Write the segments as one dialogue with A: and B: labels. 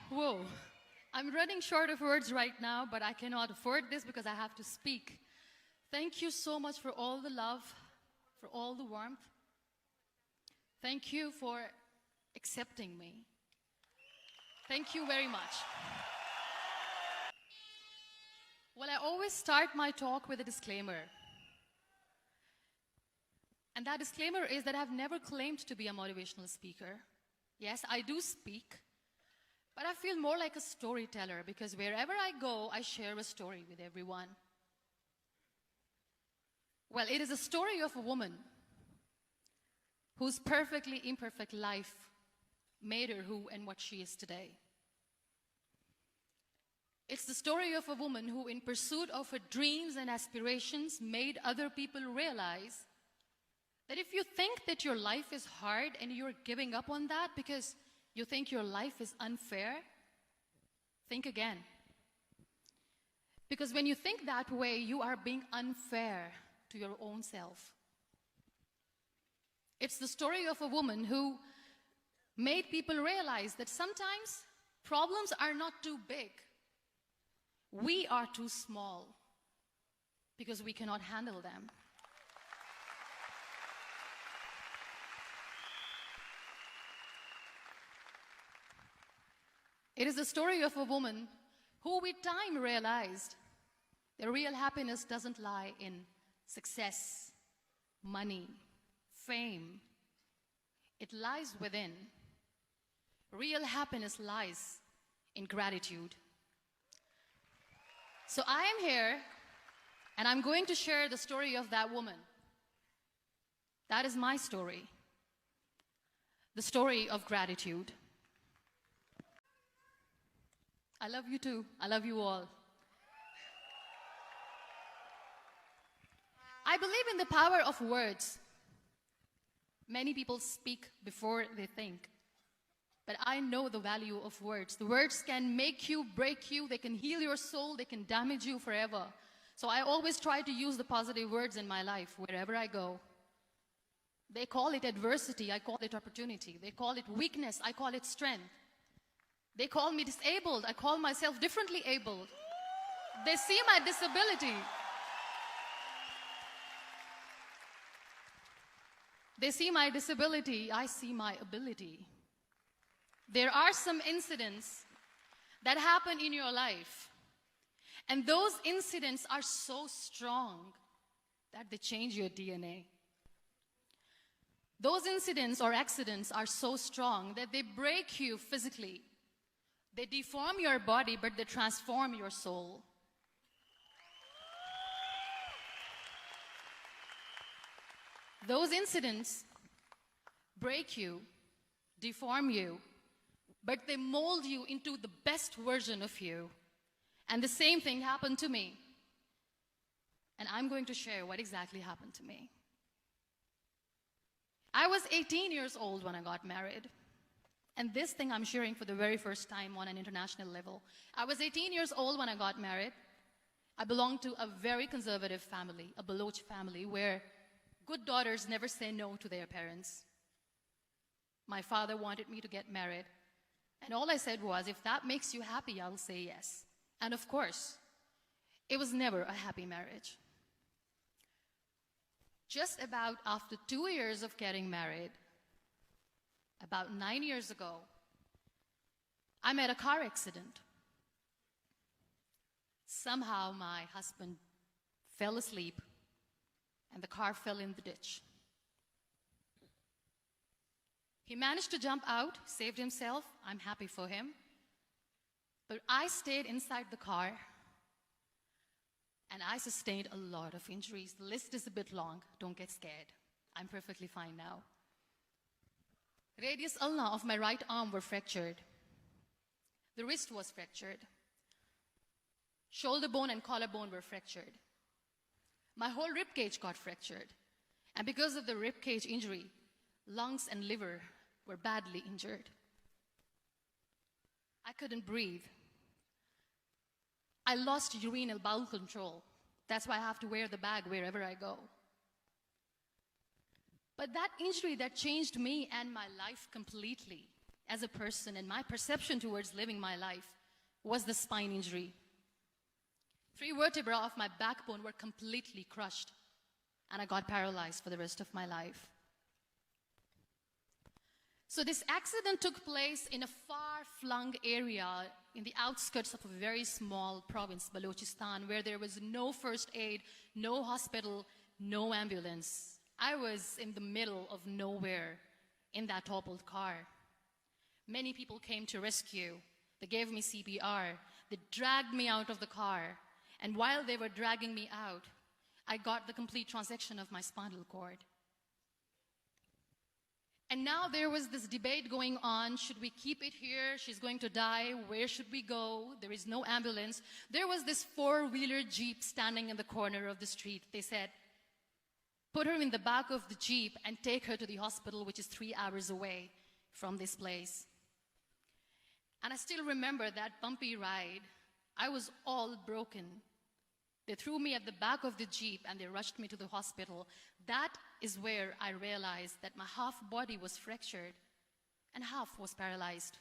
A: Whoa. I'm running short of words right now, but I cannot afford this because I have to speak. Thank you so much for all the love, for all the warmth. Thank you for accepting me. Thank you very much. Well, I always start my talk with a disclaimer. And that disclaimer is that I've never claimed to be a motivational speaker. Yes, I do speak, but I feel more like a storyteller because wherever I go, I share a story with everyone. Well, it is a story of a woman whose perfectly imperfect life made her who and what she is today. It's the story of a woman who, in pursuit of her dreams and aspirations, made other people realize that if you think that your life is hard and you're giving up on that because you think your life is unfair, think again. Because when you think that way, you are being unfair to your own self. It's the story of a woman who made people realize that sometimes problems are not too big. We are too small because we cannot handle them. It is the story of a woman who with time realized that real happiness doesn't lie in success, money, fame. It lies within. Real happiness lies in gratitude. So I am here, and I'm going to share the story of that woman. That is my story. The story of gratitude. I love you too. I love you all. I believe in the power of words. Many people speak before they think. But I know the value of words. The words can make you, break you, they can heal your soul, they can damage you forever. So I always try to use the positive words in my life wherever I go. They call it adversity, I call it opportunity. They call it weakness, I call it strength. They call me disabled, I call myself differently abled. They see my disability. They see my disability, I see my ability. There are some incidents that happen in your life, and those incidents are so strong that they change your DNA. Those incidents or accidents are so strong that they break you physically. They deform your body, but they transform your soul. Those incidents break you, deform you, but they mold you into the best version of you. And the same thing happened to me. And I'm going to share what exactly happened to me. I was 18 years old when I got married. And this thing I'm sharing for the very first time on an international level. I was 18 years old when I got married. I belonged to a very conservative family, a Baloch family, where good daughters never say no to their parents. My father wanted me to get married. And all I said was, if that makes you happy, I'll say yes. And of course, it was never a happy marriage. Just about after 2 years of getting married, about 9 years ago, I met a car accident. Somehow my husband fell asleep and the car fell in the ditch. He managed to jump out, saved himself. I'm happy for him. But I stayed inside the car and I sustained a lot of injuries. The list is a bit long. Don't get scared. I'm perfectly fine now. Radius ulna of my right arm were fractured. The wrist was fractured. Shoulder bone and collarbone were fractured. My whole rib cage got fractured. And because of the rib cage injury, lungs and liver were badly injured. I couldn't breathe. I lost urinary bowel control. That's why I have to wear the bag wherever I go. But that injury that changed me and my life completely as a person and my perception towards living my life was the spine injury. 3 vertebrae of my backbone were completely crushed, and I got paralyzed for the rest of my life. So this accident took place in a far-flung area in the outskirts of a very small province, Balochistan, where there was no first aid, no hospital, no ambulance. I was in the middle of nowhere in that toppled car. Many people came to rescue. They gave me CPR. They dragged me out of the car. And while they were dragging me out, I got the complete transection of my spinal cord. And now there was this debate going on. Should we keep it here? She's going to die. Where should we go? There is no ambulance. There was this 4-wheeler Jeep standing in the corner of the street. They said, put her in the back of the Jeep and take her to the hospital, which is 3 hours away from this place. And I still remember that bumpy ride. I was all broken. They threw me at the back of the Jeep and they rushed me to the hospital. That is where I realized that my half body was fractured and half was paralyzed.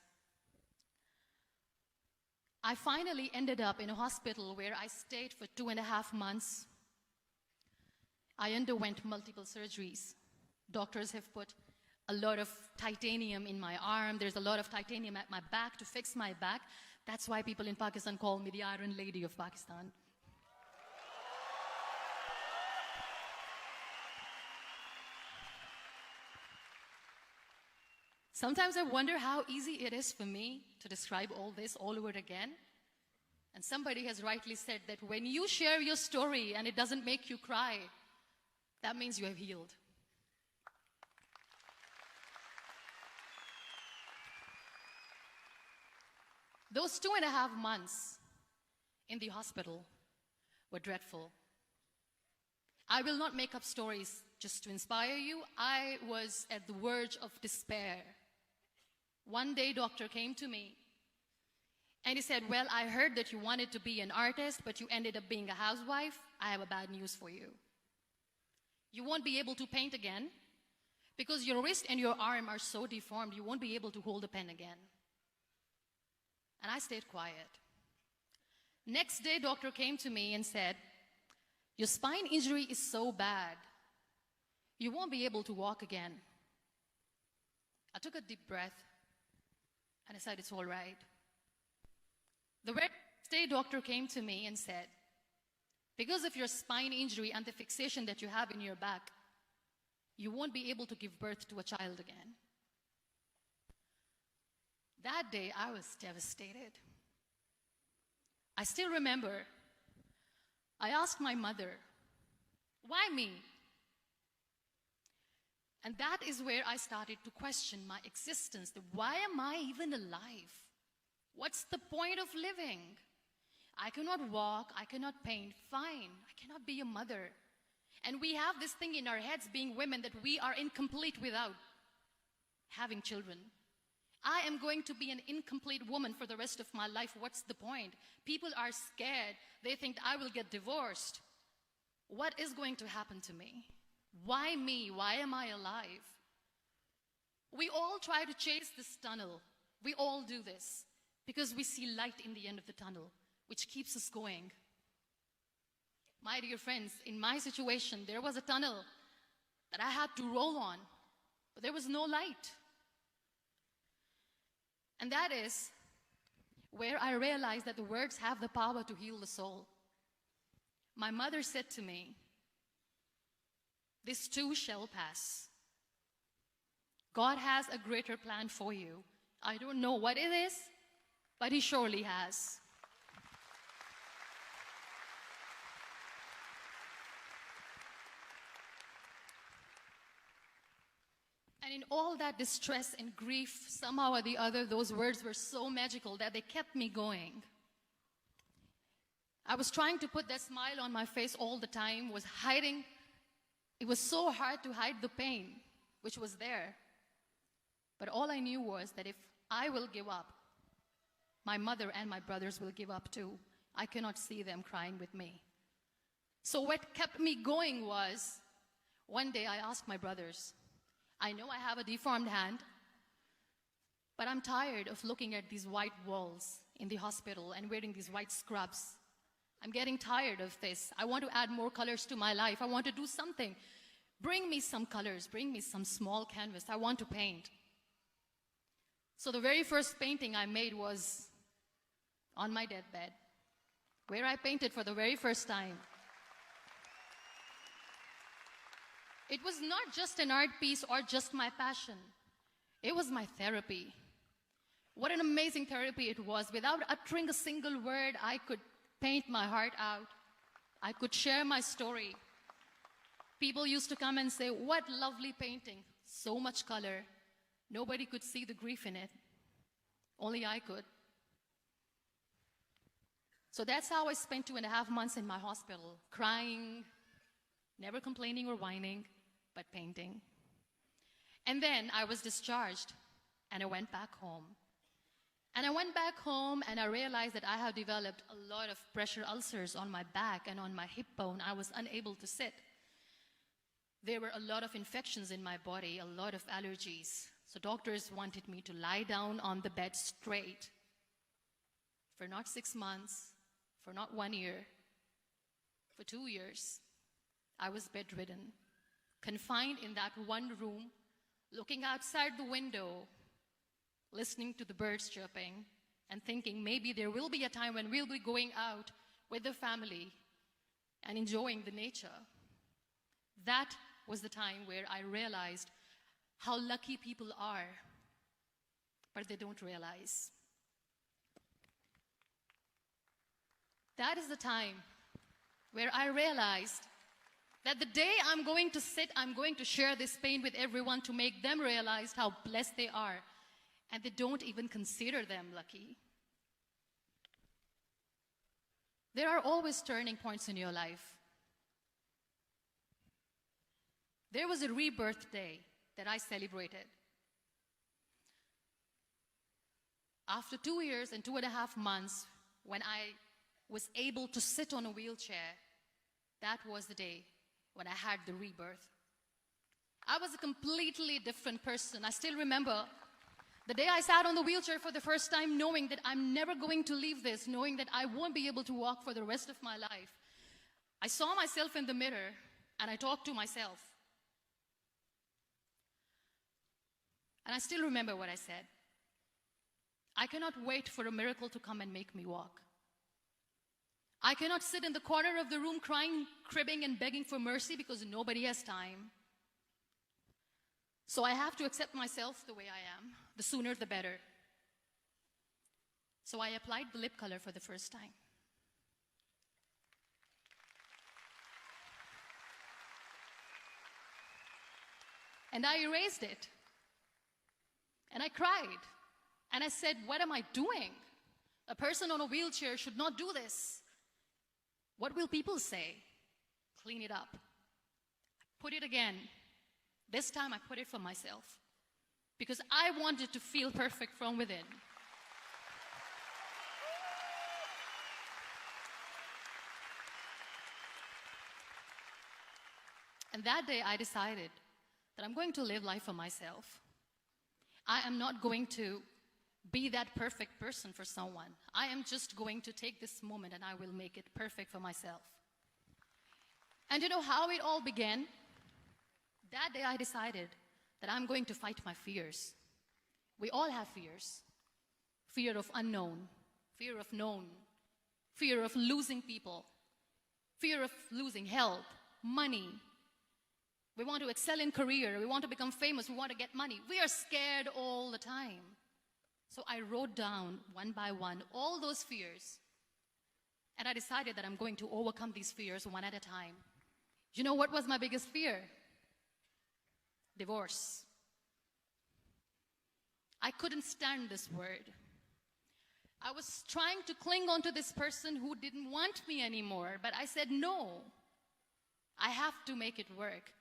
A: I finally ended up in a hospital where I stayed for 2.5 months. I underwent multiple surgeries. Doctors have put a lot of titanium in my arm. There's a lot of titanium at my back to fix my back. That's why people in Pakistan call me the Iron Lady of Pakistan. Sometimes I wonder how easy it is for me to describe all this all over again. And somebody has rightly said that when you share your story and it doesn't make you cry, that means you have healed. Those 2.5 months in the hospital were dreadful. I will not make up stories just to inspire you. I was at the verge of despair. One day, doctor came to me and he said, well, I heard that you wanted to be an artist, but you ended up being a housewife. I have a bad news for you. You won't be able to paint again because your wrist and your arm are so deformed, you won't be able to hold a pen again. And I stayed quiet. Next day, doctor came to me and said, your spine injury is so bad, you won't be able to walk again. I took a deep breath and I said, it's all right. The next day, doctor came to me and said, because of your spine injury and the fixation that you have in your back, you won't be able to give birth to a child again. That day, I was devastated. I still remember, I asked my mother, why me? And that is where I started to question my existence. Why am I even alive? What's the point of living? I cannot walk, I cannot paint, fine. I cannot be a mother. And we have this thing in our heads, being women, that we are incomplete without having children. I am going to be an incomplete woman for the rest of my life. What's the point? People are scared. They think I will get divorced. What is going to happen to me? Why me? Why am I alive? We all try to chase this tunnel. We all do this because we see light in the end of the tunnel, which keeps us going. My dear friends, in my situation, there was a tunnel that I had to roll on, but there was no light. And that is where I realized that the words have the power to heal the soul. My mother said to me, this too shall pass. God has a greater plan for you. I don't know what it is, but He surely has. And in all that distress and grief, somehow or the other, those words were so magical that they kept me going. I was trying to put that smile on my face all the time, was hiding. It was so hard to hide the pain, which was there. But all I knew was that if I will give up, my mother and my brothers will give up too. I cannot see them crying with me. So what kept me going was, one day I asked my brothers, I know I have a deformed hand, But I'm tired of looking at these white walls in the hospital and wearing these white scrubs. I'm getting tired of this. I want to add more colors to my life. I want to do something. Bring me some colors. Bring me some small canvas. I want to paint. So the very first painting I made was on my deathbed, where I painted for the very first time. It was not just an art piece or just my passion. It was my therapy. What an amazing therapy it was. Without uttering a single word, I could paint my heart out. I could share my story. People used to come and say, "What lovely painting. So much color." Nobody could see the grief in it. Only I could. So that's how I spent 2.5 months in my hospital, crying, never complaining or whining, but painting. And then I was discharged, and I went back home. And I went back home, and I realized that I have developed a lot of pressure ulcers on my back and on my hip bone. I was unable to sit. There were a lot of infections in my body, a lot of allergies. So doctors wanted me to lie down on the bed straight for not 6 months, for not 1 year, for 2 years. I was bedridden, confined in that one room, looking outside the window, listening to the birds chirping, and thinking maybe there will be a time when we'll be going out with the family and enjoying the nature. That was the time where I realized how lucky people are, but they don't realize. That is the time where I realized that the day I'm going to sit, I'm going to share this pain with everyone to make them realize how blessed they are, and they don't even consider them lucky. There are always turning points in your life. There was a rebirth day that I celebrated. After 2 years and 2.5 months, when I was able to sit on a wheelchair, that was the day when I had the rebirth. I was a completely different person. I still remember the day I sat on the wheelchair for the first time, knowing that I'm never going to leave this, knowing that I won't be able to walk for the rest of my life. I saw myself in the mirror, and I talked to myself. And I still remember what I said. I cannot wait for a miracle to come and make me walk. I cannot sit in the corner of the room crying, cribbing, and begging for mercy because nobody has time. So I have to accept myself the way I am. The sooner, the better. So I applied the lip color for the first time. And I erased it. And I cried. And I said, what am I doing? A person on a wheelchair should not do this. What will people say? Clean it up. Put it again. This time I put it for myself. Because I wanted to feel perfect from within. And that day I decided that I'm going to live life for myself. I am not going to be that perfect person for someone. I am just going to take this moment and I will make it perfect for myself. And you know how it all began? That day I decided that I'm going to fight my fears. We all have fears. Fear of unknown, fear of known, fear of losing people, fear of losing health, money. We want to excel in career, we want to become famous, we want to get money. We are scared all the time. So I wrote down one by one all those fears. And I decided that I'm going to overcome these fears one at a time. You know what was my biggest fear? Divorce. I couldn't stand this word. I was trying to cling on to this person who didn't want me anymore, but I said no. I have to make it work.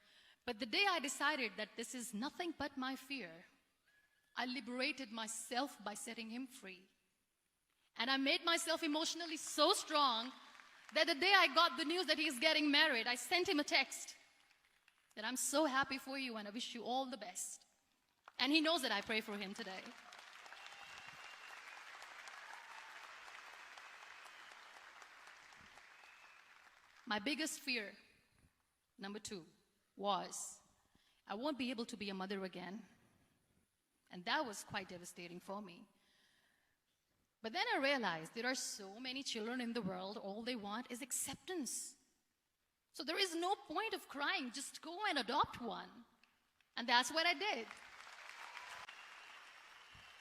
A: But the day I decided that this is nothing but my fear, I liberated myself by setting him free. And I made myself emotionally so strong that the day I got the news that he's getting married, I sent him a text that I'm so happy for you and I wish you all the best. And he knows that I pray for him today. My biggest fear, number 2, was I won't be able to be a mother again. And that was quite devastating for me. But then I realized there are so many children in the world, all they want is acceptance. So there is no point of crying, just go and adopt one. And that's what I did.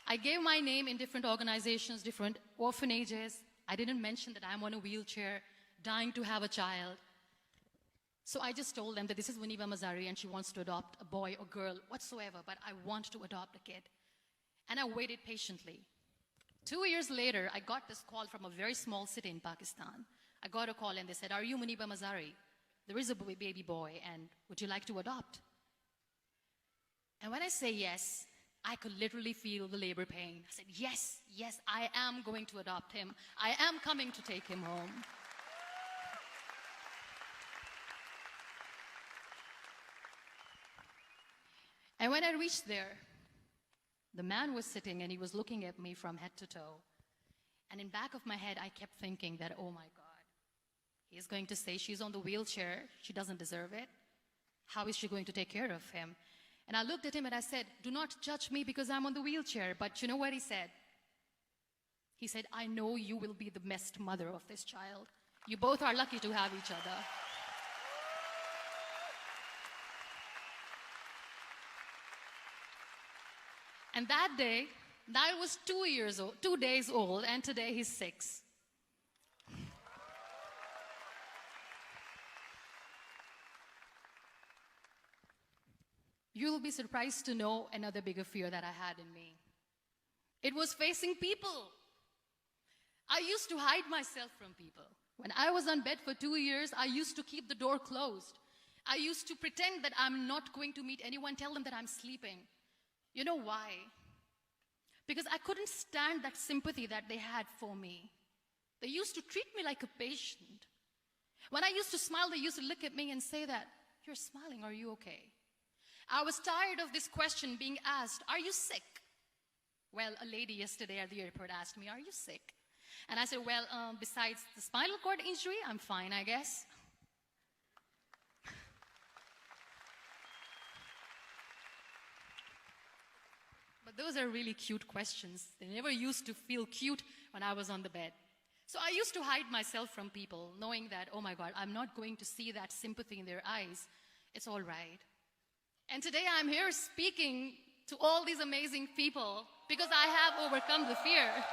A: I gave my name in different organizations, different orphanages. I didn't mention that I'm on a wheelchair, dying to have a child. So I just told them that this is Muniba Mazari and she wants to adopt a boy or girl, whatsoever, but I want to adopt a kid. And I waited patiently. 2 years later, I got this call from a very small city in Pakistan. I got a call and they said, "Are you Muniba Mazari? There is a baby boy and would you like to adopt?" And when I say yes, I could literally feel the labor pain. I said, yes, I am going to adopt him. I am coming to take him home. And when I reached there, the man was sitting and he was looking at me from head to toe. And in back of my head, I kept thinking that, oh my God, he's going to say she's on the wheelchair. She doesn't deserve it. How is she going to take care of him? And I looked at him and I said, "Do not judge me because I'm on the wheelchair." But you know what he said? He said, "I know you will be the best mother of this child. You both are lucky to have each other." And that day, I was 2 days old, and today he's 6. You'll be surprised to know another bigger fear that I had in me. It was facing people. I used to hide myself from people. When I was on bed for 2 years, I used to keep the door closed. I used to pretend that I'm not going to meet anyone, tell them that I'm sleeping. You know why? Because I couldn't stand that sympathy that they had for me. They used to treat me like a patient. When I used to smile, they used to look at me and say that, "You're smiling, are you okay?" I was tired of this question being asked, "Are you sick?" Well, a lady yesterday at the airport asked me, "Are you sick?" And I said, "Well, besides the spinal cord injury, I'm fine, I guess." But those are really cute questions. They never used to feel cute when I was on the bed. So I used to hide myself from people, knowing that, oh my God, I'm not going to see that sympathy in their eyes. It's all right. And today I'm here speaking to all these amazing people because I have overcome the fear.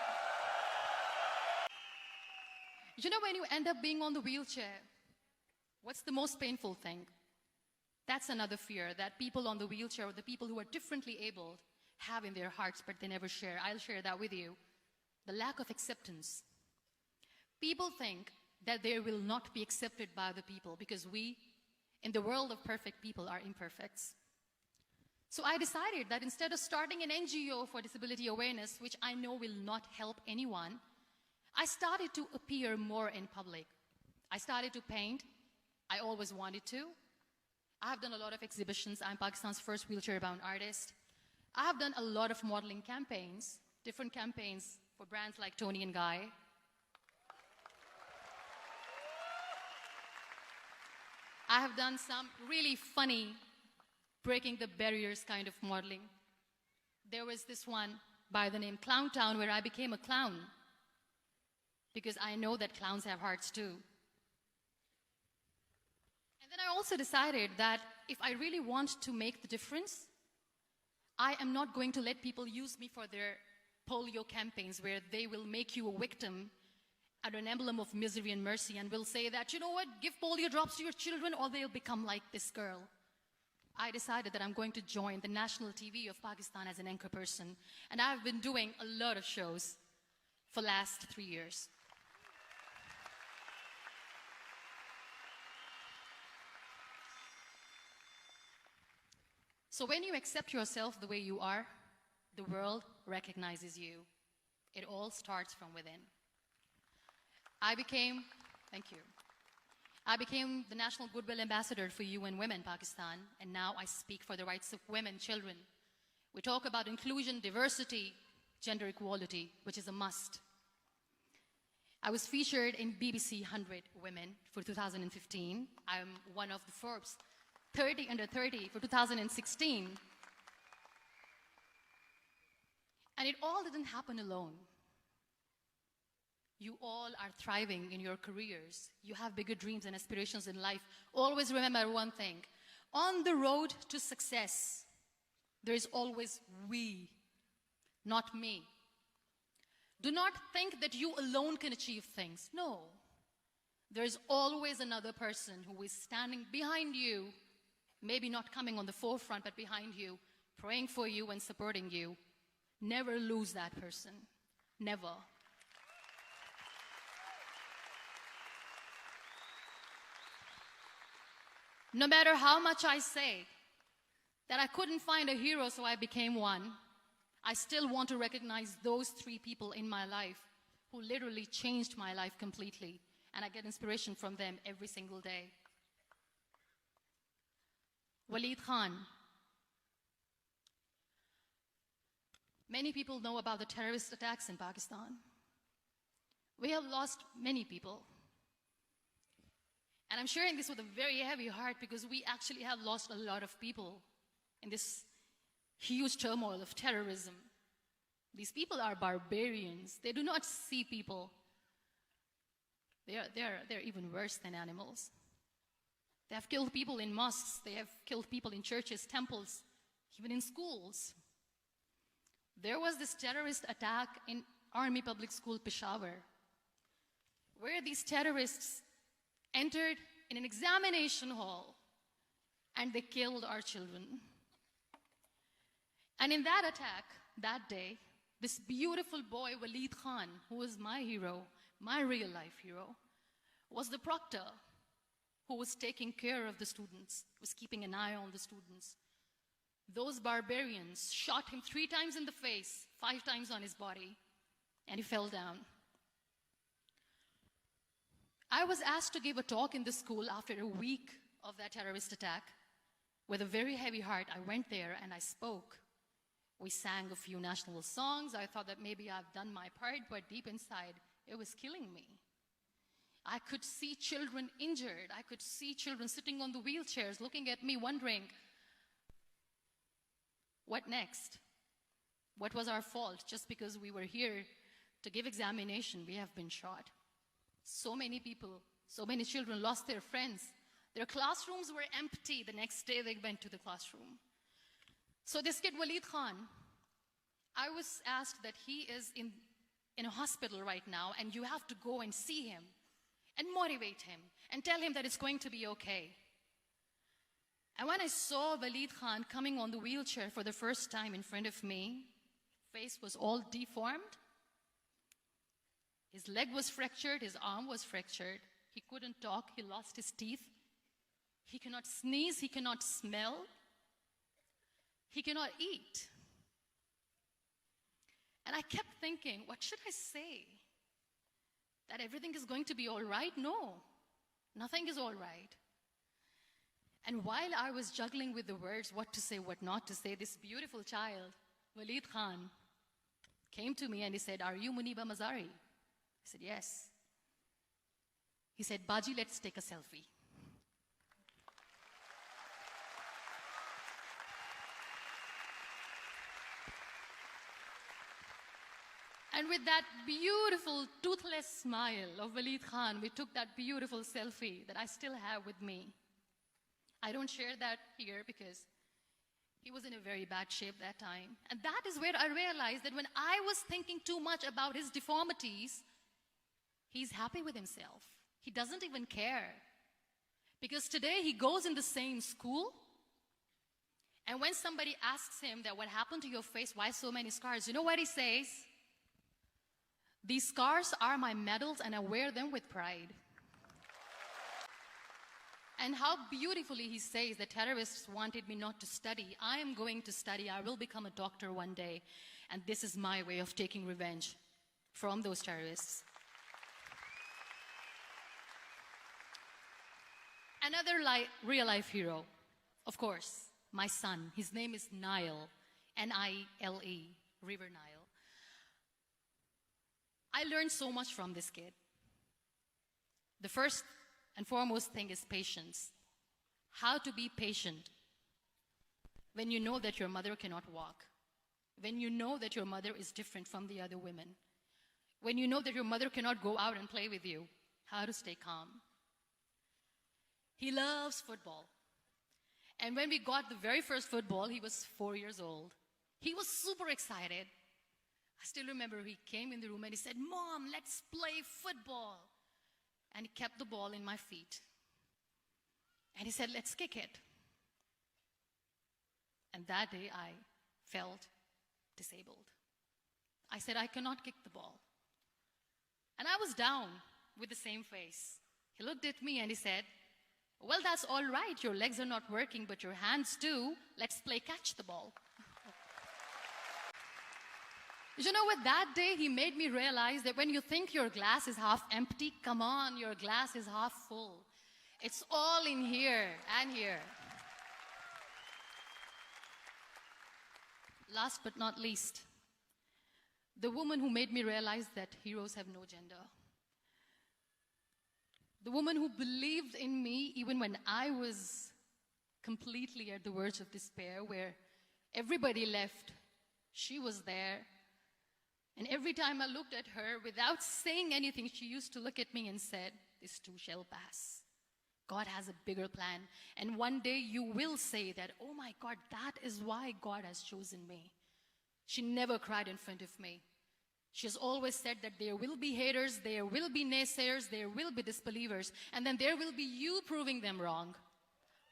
A: You know, when you end up being on the wheelchair, what's the most painful thing? That's another fear that people on the wheelchair, or the people who are differently abled, have in their hearts, but they never share. I'll share that with you. The lack of acceptance. People think that they will not be accepted by the people because we, in the world of perfect people, are imperfects. So I decided that instead of starting an NGO for disability awareness, which I know will not help anyone, I started to appear more in public. I started to paint. I always wanted to. I have done a lot of exhibitions. I'm Pakistan's first wheelchair-bound artist. I have done a lot of modeling campaigns, different campaigns for brands like Tony and Guy. I have done some really funny, breaking the barriers kind of modeling. There was this one by the name Clown Town where I became a clown because I know that clowns have hearts too. And then I also decided that if I really want to make the difference, I am not going to let people use me for their polio campaigns where they will make you a victim and an emblem of misery and mercy and will say that, you know what, give polio drops to your children or they'll become like this girl. I decided that I'm going to join the national TV of Pakistan as an anchor person. And I've been doing a lot of shows for the last 3 years. So when you accept yourself the way you are, the world recognizes you. It all starts from within. Thank you. I became the National Goodwill Ambassador for UN Women Pakistan, and now I speak for the rights of women, children. We talk about inclusion, diversity, gender equality, which is a must. I was featured in BBC 100 Women for 2015. I'm one of the Forbes 30 under 30 for 2016. And it all didn't happen alone. You all are thriving in your careers. You have bigger dreams and aspirations in life. Always remember one thing. On the road to success, there is always we, not me. Do not think that you alone can achieve things. No. There is always another person who is standing behind you, maybe not coming on the forefront, but behind you, praying for you and supporting you. Never lose that person. Never. No matter how much I say that I couldn't find a hero, so I became one, I still want to recognize those 3 people in my life who literally changed my life completely, and I get inspiration from them every single day. Waleed Khan. Many people know about the terrorist attacks in Pakistan. We have lost many people. And I'm sharing this with a very heavy heart because we actually have lost a lot of people in this huge turmoil of terrorism. These people are barbarians. They do not see people. They're even worse than animals. They have killed people in mosques. They have killed people in churches, temples, even in schools. There was this terrorist attack in Army Public School, Peshawar, where these terrorists entered in an examination hall and they killed our children. And in that attack, that day, this beautiful boy, Waleed Khan, who was my hero, my real life hero, was the proctor who was taking care of the students, was keeping an eye on the students. Those barbarians shot him 3 times in the face, 5 times on his body, and he fell down. I was asked to give a talk in the school after a week of that terrorist attack. With a very heavy heart, I went there and I spoke. We sang a few national songs. I thought that maybe I've done my part, but deep inside, it was killing me. I could see children injured. I could see children sitting on the wheelchairs, looking at me, wondering, what next? What was our fault? Just because we were here to give examination, we have been shot. So many people, so many children lost their friends. Their classrooms were empty. The next day they went to the classroom. So this kid, Waleed Khan, I was asked that he is in a hospital right now, and you have to go and see him and motivate him and tell him that it's going to be okay. And when I saw Waleed Khan coming on the wheelchair for the first time in front of me, face was all deformed. His leg was fractured, his arm was fractured. He couldn't talk, he lost his teeth. He cannot sneeze, he cannot smell. He cannot eat. And I kept thinking, what should I say? That everything is going to be all right? No, nothing is all right. And while I was juggling with the words, what to say, what not to say, this beautiful child, Waleed Khan, came to me and he said, "Are you Muniba Mazari?" I said, "Yes." He said, "Baji, let's take a selfie." And with that beautiful, toothless smile of Waleed Khan, we took that beautiful selfie that I still have with me. I don't share that here because he was in a very bad shape that time. And that is where I realized that when I was thinking too much about his deformities, he's happy with himself. He doesn't even care. Because today he goes in the same school, and when somebody asks him that, "What happened to your face? Why so many scars?" You know what he says? "These scars are my medals and I wear them with pride." And how beautifully he says that terrorists wanted me not to study. I am going to study. I will become a doctor one day. And this is my way of taking revenge from those terrorists. Another real-life hero, of course, my son. His name is Nile, N-I-L-E, River Nile. I learned so much from this kid. The first and foremost thing is patience. How to be patient when you know that your mother cannot walk, when you know that your mother is different from the other women, when you know that your mother cannot go out and play with you, how to stay calm. He loves football. And when we got the very first football, he was 4 years old. He was super excited. I still remember he came in the room and he said, "Mom, let's play football." And he kept the ball in my feet. And he said, "Let's kick it." And that day I felt disabled. I said, "I cannot kick the ball." And I was down with the same face. He looked at me and he said, "Well, that's all right. Your legs are not working, but your hands do. Let's play catch the ball." You know what? That day he made me realize that when you think your glass is half empty, come on, your glass is half full. It's all in here and here. Last but not least, the woman who made me realize that heroes have no gender. The woman who believed in me even when I was completely at the verge of despair, where everybody left, she was there. And every time I looked at her, without saying anything, she used to look at me and said, "This too shall pass. God has a bigger plan. And one day you will say that, 'Oh my God, that is why God has chosen me.'" She never cried in front of me. She has always said that there will be haters, there will be naysayers, there will be disbelievers, and then there will be you proving them wrong.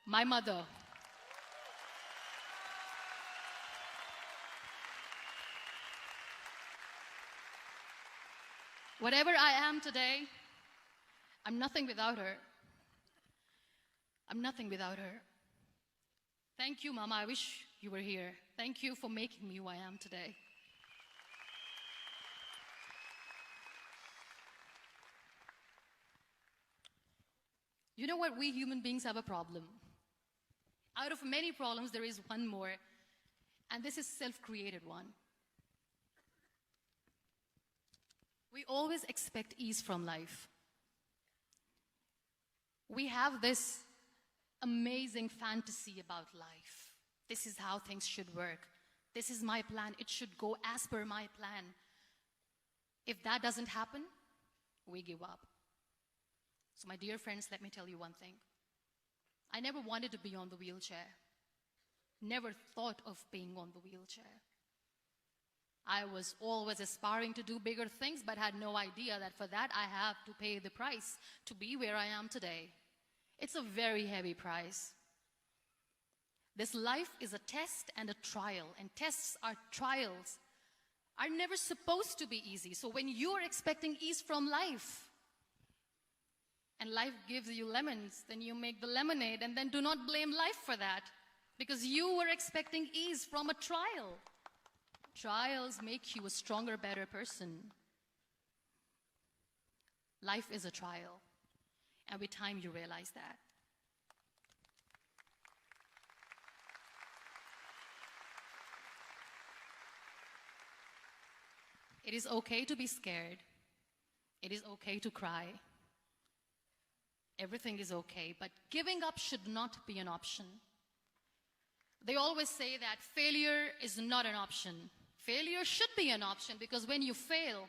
A: My mother. Whatever I am today, I'm nothing without her. I'm nothing without her. Thank you, Mama. I wish you were here. Thank you for making me who I am today. You know what? We human beings have a problem. Out of many problems, there is one more, and this is self-created one. We always expect ease from life. We have this amazing fantasy about life. This is how things should work. This is my plan. It should go as per my plan. If that doesn't happen, we give up. So my dear friends, let me tell you one thing. I never wanted to be on the wheelchair. Never thought of being on the wheelchair. I was always aspiring to do bigger things, but had no idea that for that I have to pay the price to be where I am today. It's a very heavy price. This life is a test and a trial, and tests or trials are never supposed to be easy. So when you're expecting ease from life, and life gives you lemons, then you make the lemonade, and then do not blame life for that, because you were expecting ease from a trial. Trials make you a stronger, better person. Life is a trial, and with time you realize that. It is okay to be scared. It is okay to cry. Everything is okay, but giving up should not be an option. They always say that failure is not an option. Failure should be an option, because when you fail,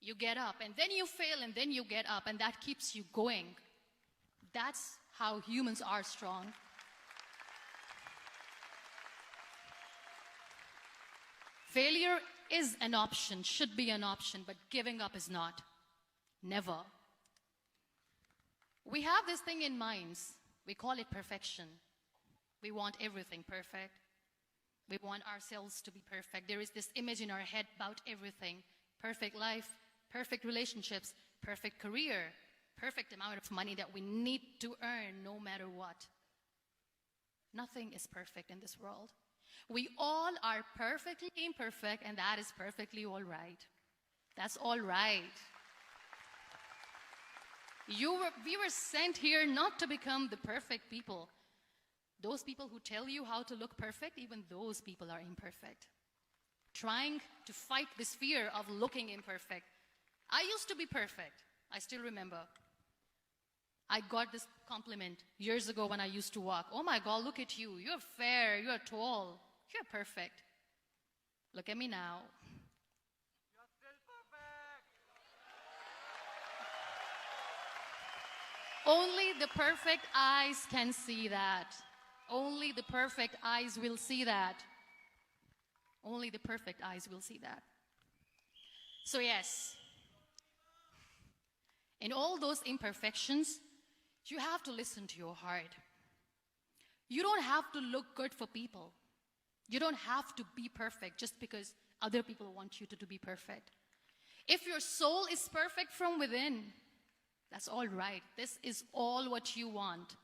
A: you get up, and then you fail, and then you get up, and that keeps you going. That's how humans are strong. Failure is an option, should be an option, but giving up is not. Never. We have this thing in minds. We call it perfection. We want everything perfect. We want ourselves to be perfect. There is this image in our head about everything. Perfect life, perfect relationships, perfect career, perfect amount of money that we need to earn no matter what. Nothing is perfect in this world. We all are perfectly imperfect, and that is perfectly all right. That's all right. We were sent here not to become the perfect people. Those people who tell you how to look perfect, even those people are imperfect. Trying to fight this fear of looking imperfect. I used to be perfect. I still remember. I got this compliment years ago when I used to walk. Oh my God, look at you. You're fair, you're tall, you're perfect. Look at me now.
B: You're still perfect.
A: Only the perfect eyes can see that. Only the perfect eyes will see that. Only the perfect eyes will see that. So yes, in all those imperfections, you have to listen to your heart. You don't have to look good for people. You don't have to be perfect just because other people want you to be perfect. If your soul is perfect from within, that's all right. This is all what you want.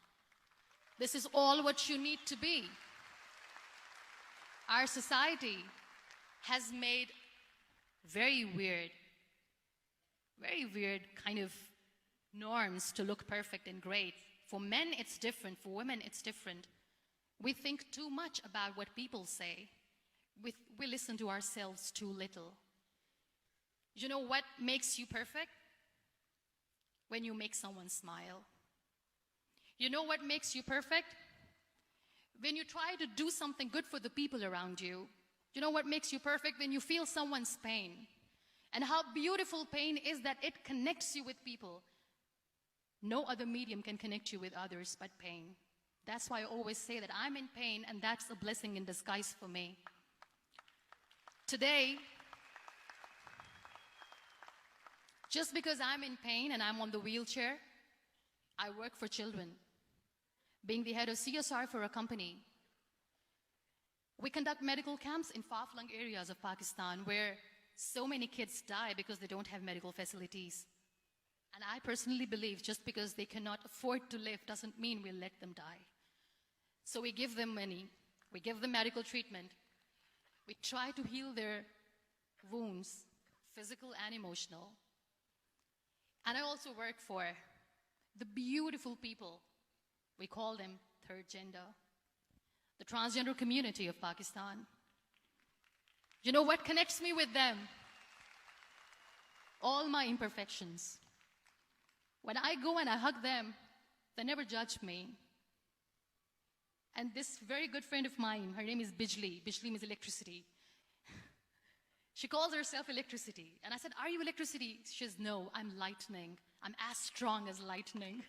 A: This is all what you need to be. Our society has made very weird kind of norms to look perfect and great. For men, it's different. For women, it's different. We think too much about what people say. We listen to ourselves too little. You know what makes you perfect? When you make someone smile. You know what makes you perfect? When you try to do something good for the people around you. You know what makes you perfect? When you feel someone's pain. And how beautiful pain is that it connects you with people. No other medium can connect you with others but pain. That's why I always say that I'm in pain, and that's a blessing in disguise for me. Today, just because I'm in pain and I'm on the wheelchair, I work for children. Being the head of CSR for a company, we conduct medical camps in far-flung areas of Pakistan where so many kids die because they don't have medical facilities. And I personally believe just because they cannot afford to live doesn't mean we'll let them die. So we give them money, we give them medical treatment, we try to heal their wounds, physical and emotional. And I also work for the beautiful people, we call them third gender, the transgender community of Pakistan. You know what connects me with them? All my imperfections. When I go and I hug them, they never judge me. And this very good friend of mine, her name is Bijli. Bijli means electricity. She calls herself electricity. And I said, are you electricity? She says, no, I'm lightning. I'm as strong as lightning.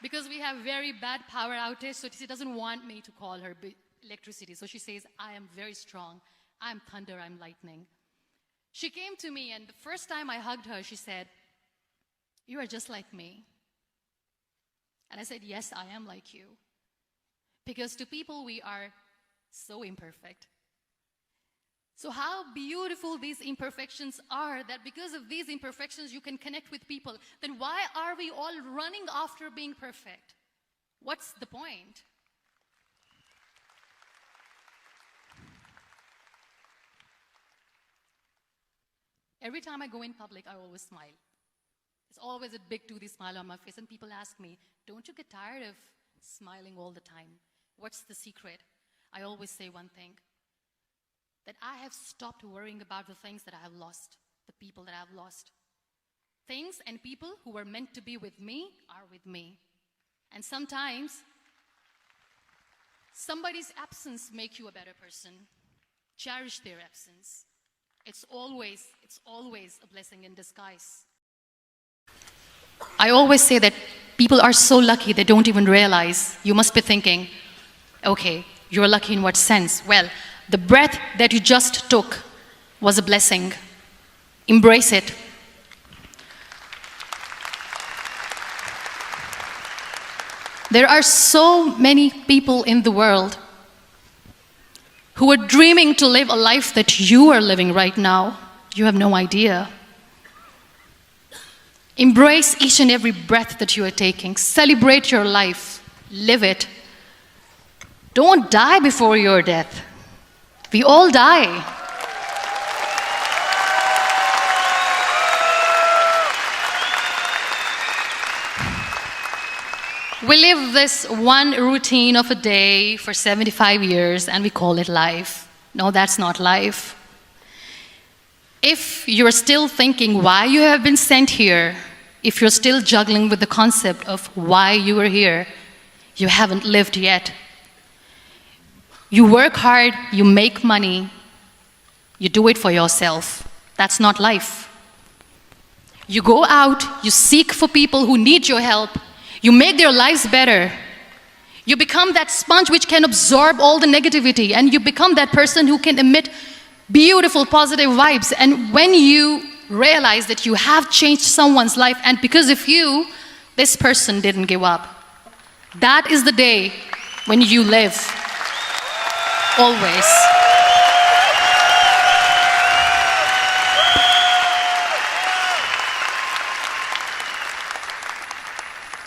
A: Because we have very bad power outage, so she doesn't want me to call her electricity. So she says, I am very strong. I'm thunder, I'm lightning. She came to me, and the first time I hugged her, she said, you are just like me. And I said, yes, I am like you. Because to people, we are so imperfect. So how beautiful these imperfections are, that because of these imperfections, you can connect with people. Then why are we all running after being perfect? What's the point? Every time I go in public, I always smile. It's always a big toothy smile on my face, and people ask me, don't you get tired of smiling all the time? What's the secret? I always say one thing, that I have stopped worrying about the things that I have lost, the people that I have lost. Things and people who were meant to be with me are with me. And sometimes, somebody's absence makes you a better person. Cherish their absence. It's always a blessing in disguise. I always say that people are so lucky they don't even realize. You must be thinking, okay, you're lucky in what sense? Well, the breath that you just took was a blessing. Embrace it. There are so many people in the world who are dreaming to live a life that you are living right now. You have no idea. Embrace each and every breath that you are taking. Celebrate your life. Live it. Don't die before your death. We all die. We live this one routine of a day for 75 years and we call it life. No, that's not life. If you're still thinking why you have been sent here, if you're still juggling with the concept of why you are here, you haven't lived yet. You work hard, you make money, you do it for yourself. That's not life. You go out, you seek for people who need your help, you make their lives better. You become that sponge which can absorb all the negativity, and you become that person who can emit beautiful, positive vibes. And when you realize that you have changed someone's life, and because of you, this person didn't give up, that is the day when you live. Always.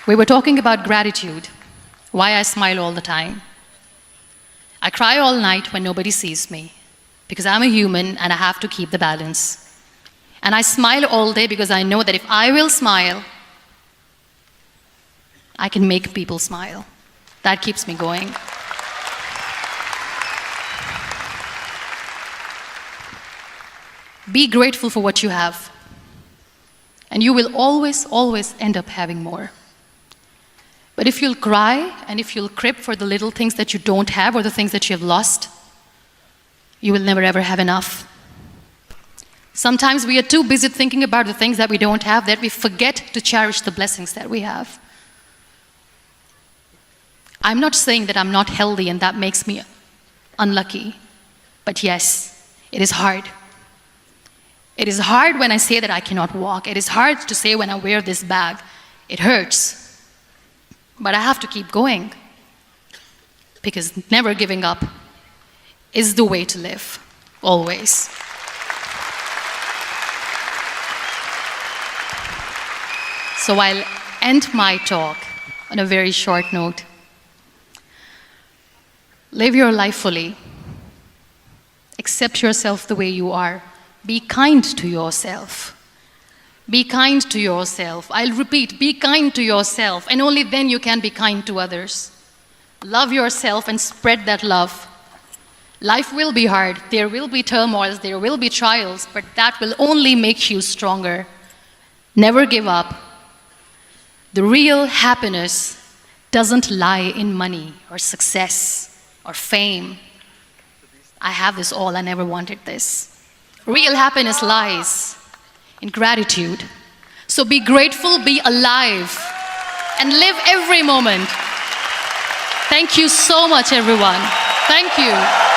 A: We were talking about gratitude, why I smile all the time. I cry all night when nobody sees me, because I'm a human and I have to keep the balance. And I smile all day because I know that if I will smile, I can make people smile. That keeps me going. Be grateful for what you have, and you will always, always end up having more. But if you'll cry and if you'll crib for the little things that you don't have or the things that you have lost, you will never ever have enough. Sometimes we are too busy thinking about the things that we don't have that we forget to cherish the blessings that we have. I'm not saying that I'm not healthy and that makes me unlucky, but yes, it is hard. It is hard when I say that I cannot walk. It is hard to say when I wear this bag. It hurts. But I have to keep going, because never giving up is the way to live, always. So I'll end my talk on a very short note. Live your life fully. Accept yourself the way you are. Be kind to yourself. Be kind to yourself. I'll repeat, be kind to yourself, and only then you can be kind to others. Love yourself and spread that love. Life will be hard. There will be turmoils, there will be trials, but that will only make you stronger. Never give up. The real happiness doesn't lie in money or success or fame. I have this all, I never wanted this. Real happiness lies in gratitude. So be grateful, be alive, and live every moment. Thank you so much, everyone. Thank you.